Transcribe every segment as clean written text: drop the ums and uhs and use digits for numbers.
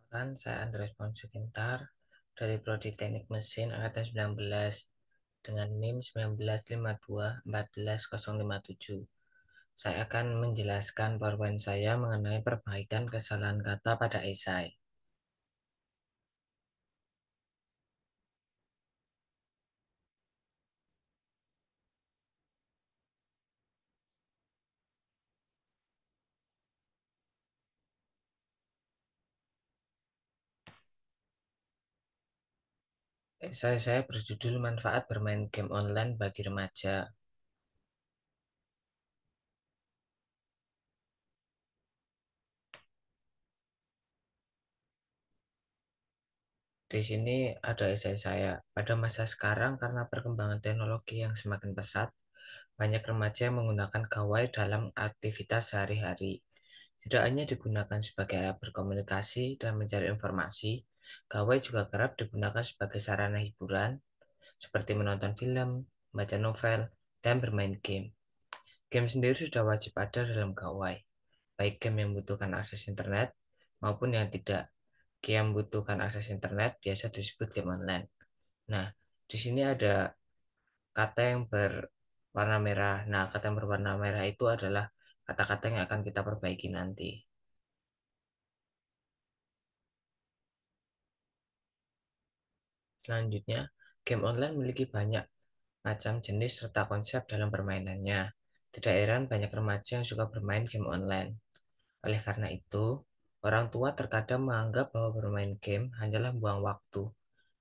Perkenalkan, saya Andreas Ponsukintar dari Prodi Teknik Mesin Angkatan 19 dengan NIM 1952 14057. Saya akan menjelaskan PowerPoint saya mengenai perbaikan kesalahan kata pada esai. Esai saya berjudul Manfaat Bermain Game Online bagi Remaja. Di sini ada esai saya. Pada masa sekarang, karena perkembangan teknologi yang semakin pesat, banyak remaja yang menggunakan gawai dalam aktivitas sehari-hari. Tidak hanya digunakan sebagai alat berkomunikasi dan mencari informasi, gawai juga kerap digunakan sebagai sarana hiburan, seperti menonton film, membaca novel, dan bermain game. Game sendiri sudah wajib ada dalam gawai, baik game yang membutuhkan akses internet maupun yang tidak. Game yang membutuhkan akses internet biasa disebut game online. Nah, di sini ada kata yang berwarna merah. Nah, kata yang berwarna merah itu adalah kata-kata yang akan kita perbaiki nanti. Selanjutnya, game online memiliki banyak macam jenis serta konsep dalam permainannya. Tidak heran banyak remaja yang suka bermain game online. Oleh karena itu, orang tua terkadang menganggap bahwa bermain game hanyalah buang waktu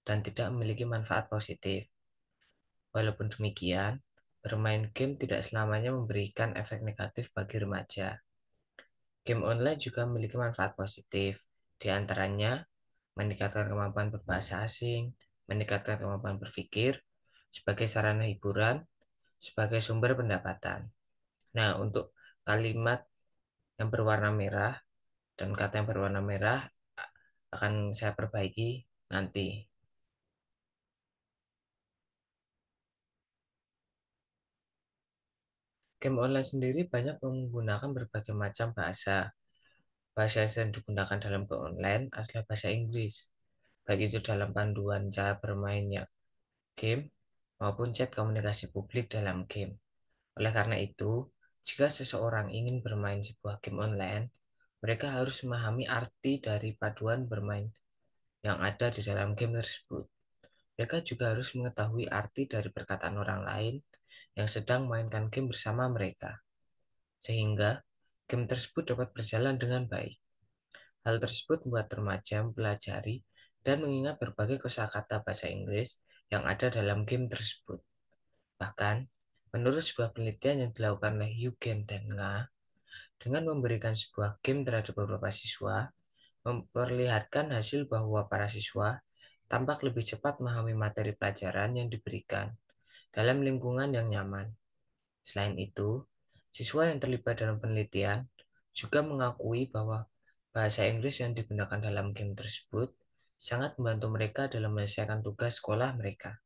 dan tidak memiliki manfaat positif. Walaupun demikian, bermain game tidak selamanya memberikan efek negatif bagi remaja. Game online juga memiliki manfaat positif, di antaranya meningkatkan kemampuan berbahasa asing, meningkatkan kemampuan berpikir, sebagai sarana hiburan, sebagai sumber pendapatan. Nah, untuk kalimat yang berwarna merah dan kata yang berwarna merah akan saya perbaiki nanti. Game online sendiri banyak menggunakan berbagai macam bahasa. Bahasa yang sering digunakan dalam game online adalah bahasa Inggris, baik itu dalam panduan cara bermainnya game maupun chat komunikasi publik dalam game. Oleh karena itu, jika seseorang ingin bermain sebuah game online, mereka harus memahami arti dari paduan bermain yang ada di dalam game tersebut. Mereka juga harus mengetahui arti dari perkataan orang lain yang sedang mainkan game bersama mereka, sehingga game tersebut dapat berjalan dengan baik. Hal tersebut membuat remaja mempelajari dan mengingat berbagai kosakata bahasa Inggris yang ada dalam game tersebut. Bahkan, menurut sebuah penelitian yang dilakukan oleh Eugen dan Nga, dengan memberikan sebuah game terhadap beberapa siswa, memperlihatkan hasil bahwa para siswa tampak lebih cepat memahami materi pelajaran yang diberikan dalam lingkungan yang nyaman. Selain itu, siswa yang terlibat dalam penelitian juga mengakui bahwa bahasa Inggris yang digunakan dalam game tersebut sangat membantu mereka dalam menyelesaikan tugas sekolah mereka.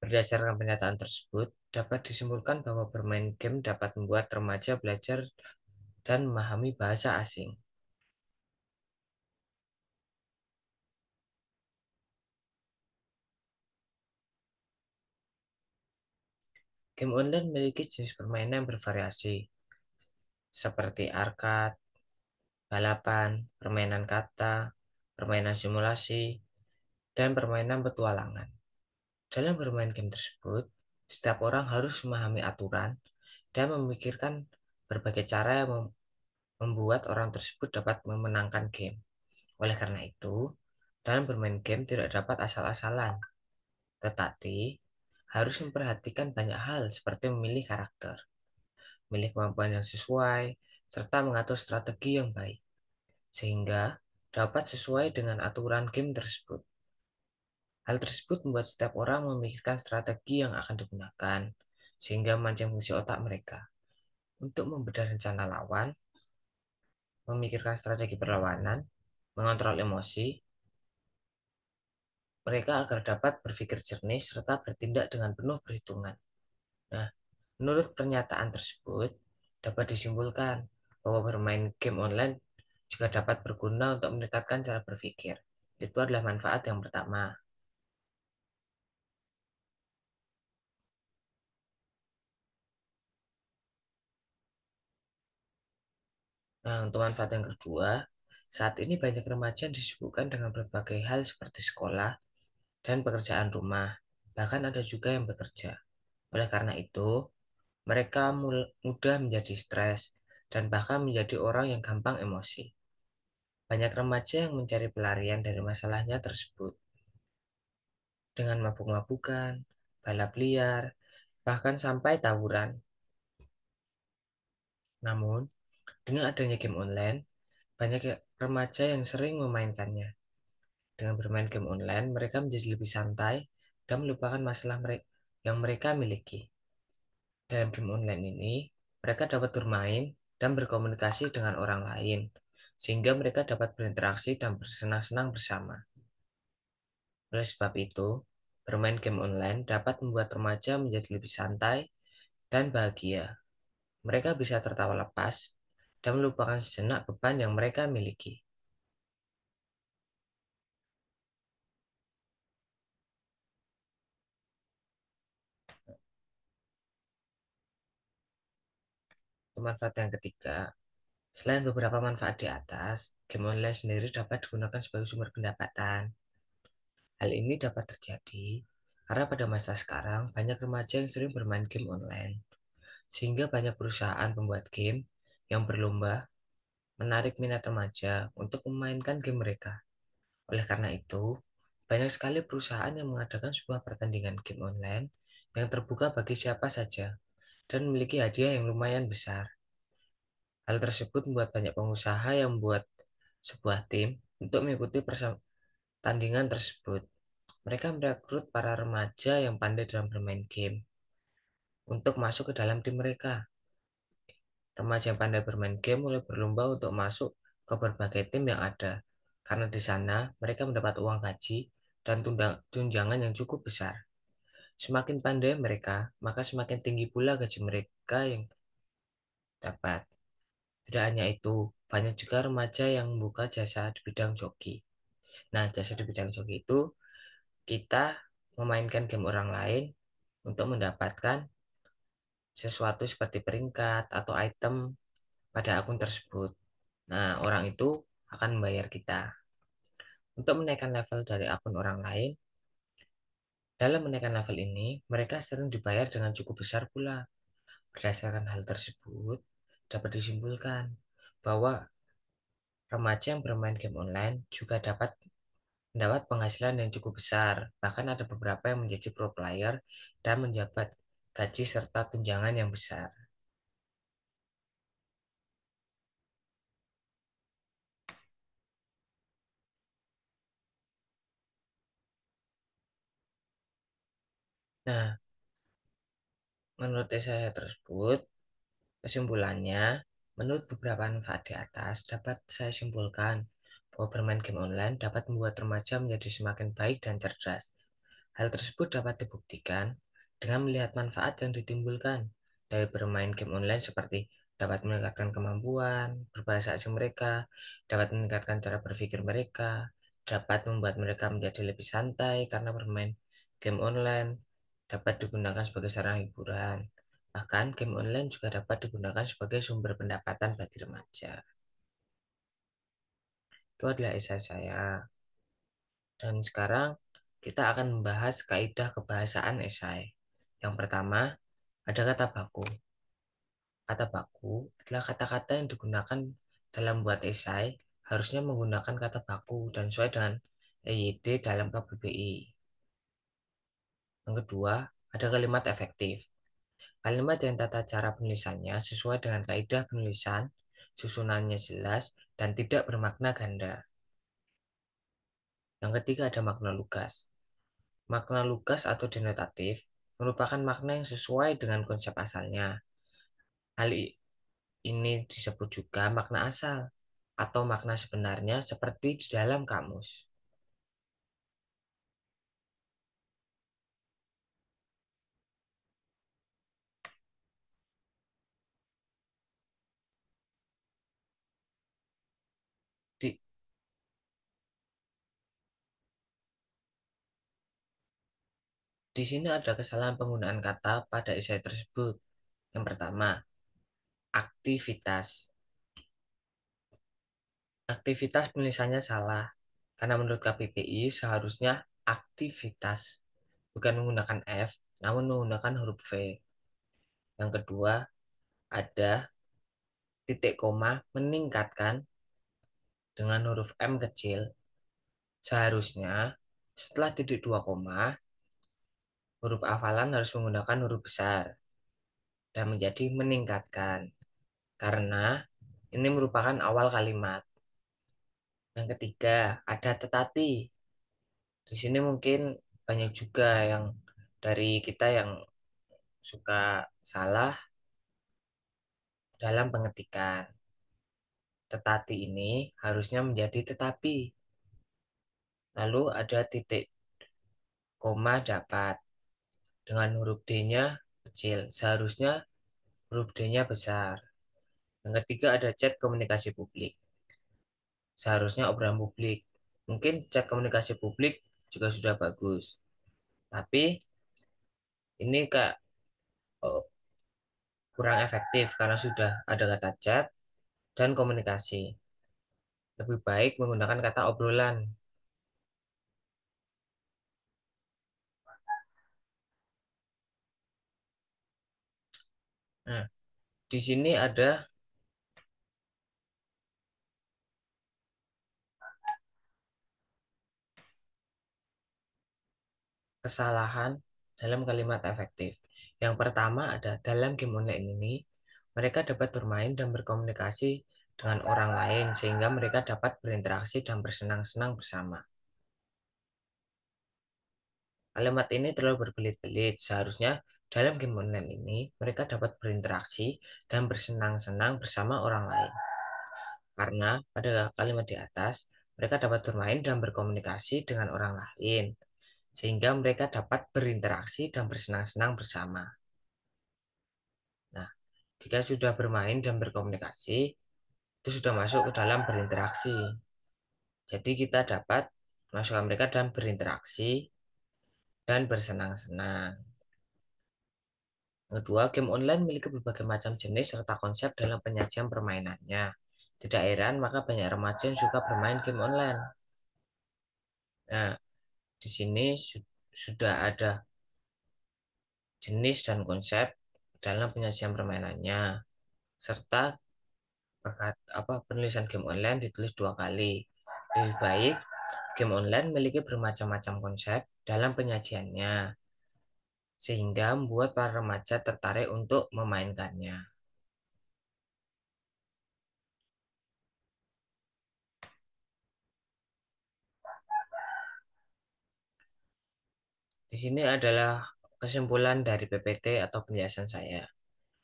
Berdasarkan pernyataan tersebut, dapat disimpulkan bahwa bermain game dapat membuat remaja belajar dan memahami bahasa asing. Game online memiliki jenis permainan yang bervariasi, seperti arcade, balapan, permainan kata, permainan simulasi, dan permainan petualangan. Dalam bermain game tersebut, setiap orang harus memahami aturan dan memikirkan berbagai cara yang membuat orang tersebut dapat memenangkan game. Oleh karena itu, dalam bermain game tidak dapat asal-asalan, tetapi harus memperhatikan banyak hal seperti memilih karakter, memilih kemampuan yang sesuai, serta mengatur strategi yang baik, sehingga dapat sesuai dengan aturan game tersebut. Hal tersebut membuat setiap orang memikirkan strategi yang akan digunakan, sehingga memancing fungsi otak mereka untuk membedah rencana lawan, memikirkan strategi perlawanan, mengontrol emosi mereka agar dapat berpikir jernih serta bertindak dengan penuh perhitungan. Nah, menurut pernyataan tersebut, dapat disimpulkan bahwa bermain game online juga dapat berguna untuk meningkatkan cara berpikir. Itu adalah manfaat yang pertama. Nah, untuk manfaat yang kedua, saat ini banyak remaja yang disibukkan dengan berbagai hal seperti sekolah dan pekerjaan rumah. Bahkan ada juga yang bekerja. Oleh karena itu, mereka mudah menjadi stres dan bahkan menjadi orang yang gampang emosi. Banyak remaja yang mencari pelarian dari masalahnya tersebut dengan mabuk-mabukan, balap liar, bahkan sampai tawuran. Namun, dengan adanya game online, banyak remaja yang sering memainkannya. Dengan bermain game online, mereka menjadi lebih santai dan melupakan masalah yang mereka miliki. Dalam game online ini, mereka dapat bermain dan berkomunikasi dengan orang lain, sehingga mereka dapat berinteraksi dan bersenang-senang bersama. Oleh sebab itu, bermain game online dapat membuat remaja menjadi lebih santai dan bahagia. Mereka bisa tertawa lepas dan melupakan sejenak beban yang mereka miliki. Manfaat yang ketiga, selain beberapa manfaat di atas, game online sendiri dapat digunakan sebagai sumber pendapatan. Hal ini dapat terjadi karena pada masa sekarang banyak remaja yang sering bermain game online, sehingga banyak perusahaan pembuat game yang berlomba menarik minat remaja untuk memainkan game mereka. Oleh karena itu, banyak sekali perusahaan yang mengadakan sebuah pertandingan game online yang terbuka bagi siapa saja dan memiliki hadiah yang lumayan besar. Hal tersebut membuat banyak pengusaha yang membuat sebuah tim untuk mengikuti pertandingan tersebut. Mereka merekrut para remaja yang pandai dalam bermain game untuk masuk ke dalam tim mereka. Remaja yang pandai bermain game mulai berlomba untuk masuk ke berbagai tim yang ada, karena di sana mereka mendapat uang gaji dan tunjangan yang cukup besar. Semakin pandai mereka, maka semakin tinggi pula gaji mereka yang dapat. Tidak hanya itu, banyak juga remaja yang membuka jasa di bidang joki. Nah, jasa di bidang joki itu kita memainkan game orang lain untuk mendapatkan sesuatu seperti peringkat atau item pada akun tersebut. Nah, orang itu akan membayar kita. Untuk menaikkan level dari akun orang lain, dalam menaikkan level ini, mereka sering dibayar dengan cukup besar pula. Berdasarkan hal tersebut, dapat disimpulkan bahwa remaja yang bermain game online juga dapat mendapat penghasilan yang cukup besar. Bahkan ada beberapa yang menjadi pro player dan mendapat gaji serta tunjangan yang besar. Nah, menurut saya tersebut, kesimpulannya, menurut beberapa manfaat di atas, dapat saya simpulkan bahwa bermain game online dapat membuat remaja menjadi semakin baik dan cerdas. Hal tersebut dapat dibuktikan dengan melihat manfaat yang ditimbulkan dari bermain game online seperti dapat meningkatkan kemampuan berbahasa asing mereka, dapat meningkatkan cara berpikir mereka, dapat membuat mereka menjadi lebih santai karena bermain game online, dapat digunakan sebagai sarana hiburan. Bahkan game online juga dapat digunakan sebagai sumber pendapatan bagi remaja. Itu adalah esai saya. Dan sekarang kita akan membahas kaidah kebahasaan esai. Yang pertama, ada kata baku. Kata baku adalah kata-kata yang digunakan dalam buat esai, harusnya menggunakan kata baku dan sesuai dengan EYD dalam KBBI. Yang kedua, ada kalimat efektif. Kalimat yang tata cara penulisannya sesuai dengan kaidah penulisan, susunannya jelas, dan tidak bermakna ganda. Yang ketiga ada makna lugas. Makna lugas atau denotatif merupakan makna yang sesuai dengan konsep asalnya. Hal ini disebut juga makna asal atau makna sebenarnya seperti di dalam kamus. Di sini ada kesalahan penggunaan kata pada esai tersebut. Yang pertama, aktivitas. Aktivitas tulisannya salah, karena menurut KPPI seharusnya aktivitas, bukan menggunakan F, namun menggunakan huruf V. Yang kedua, ada titik koma meningkatkan dengan huruf M kecil. Seharusnya setelah titik dua koma, huruf hafalan harus menggunakan huruf besar dan menjadi meningkatkan. Karena ini merupakan awal kalimat. Yang ketiga, ada tetapi. Di sini mungkin banyak juga yang dari kita yang suka salah dalam pengetikan. Tetapi ini harusnya menjadi tetapi. Lalu ada titik koma dapat dengan huruf D-nya kecil. Seharusnya huruf D-nya besar. Yang ketiga ada chat komunikasi publik. Seharusnya obrolan publik. Mungkin chat komunikasi publik juga sudah bagus. Tapi ini Kak oh, kurang efektif karena sudah ada kata chat dan komunikasi. Lebih baik menggunakan kata obrolan. Nah, di sini ada kesalahan dalam kalimat efektif. Yang pertama ada dalam game online ini, mereka dapat bermain dan berkomunikasi dengan orang lain sehingga mereka dapat berinteraksi dan bersenang-senang bersama. Kalimat ini terlalu berbelit-belit. Seharusnya dalam game online ini, mereka dapat berinteraksi dan bersenang-senang bersama orang lain. Karena pada kalimat di atas, mereka dapat bermain dan berkomunikasi dengan orang lain, sehingga mereka dapat berinteraksi dan bersenang-senang bersama. Nah, jika sudah bermain dan berkomunikasi, itu sudah masuk ke dalam berinteraksi. Jadi kita dapat masukkan mereka dan berinteraksi dan bersenang-senang. Yang kedua, game online memiliki berbagai macam jenis serta konsep dalam penyajian permainannya. Tidak heran, maka banyak remaja yang suka bermain game online. Nah, di sini sudah ada jenis dan konsep dalam penyajian permainannya, serta penulisan game online ditulis dua kali. Lebih baik, game online memiliki bermacam-macam konsep dalam penyajiannya, sehingga membuat para remaja tertarik untuk memainkannya. Di sini adalah kesimpulan dari PPT atau penjelasan saya.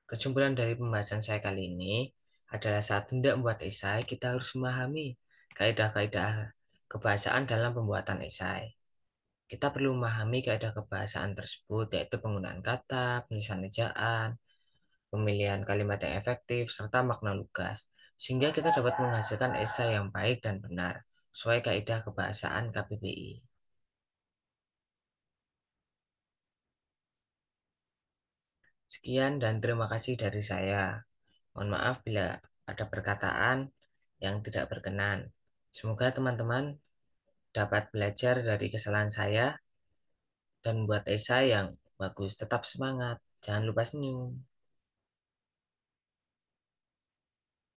Kesimpulan dari pembahasan saya kali ini adalah saat hendak membuat esai, kita harus memahami kaidah-kaidah kebahasaan dalam pembuatan esai. Kita perlu memahami kaidah kebahasaan tersebut, yaitu penggunaan kata, penulisan ejaan, pemilihan kalimat yang efektif, serta makna lugas, sehingga kita dapat menghasilkan esai yang baik dan benar, sesuai kaidah kebahasaan KBBI. Sekian dan terima kasih dari saya. Mohon maaf bila ada perkataan yang tidak berkenan. Semoga teman-teman dapat belajar dari kesalahan saya dan buat esai yang bagus. Tetap semangat. Jangan lupa senyum.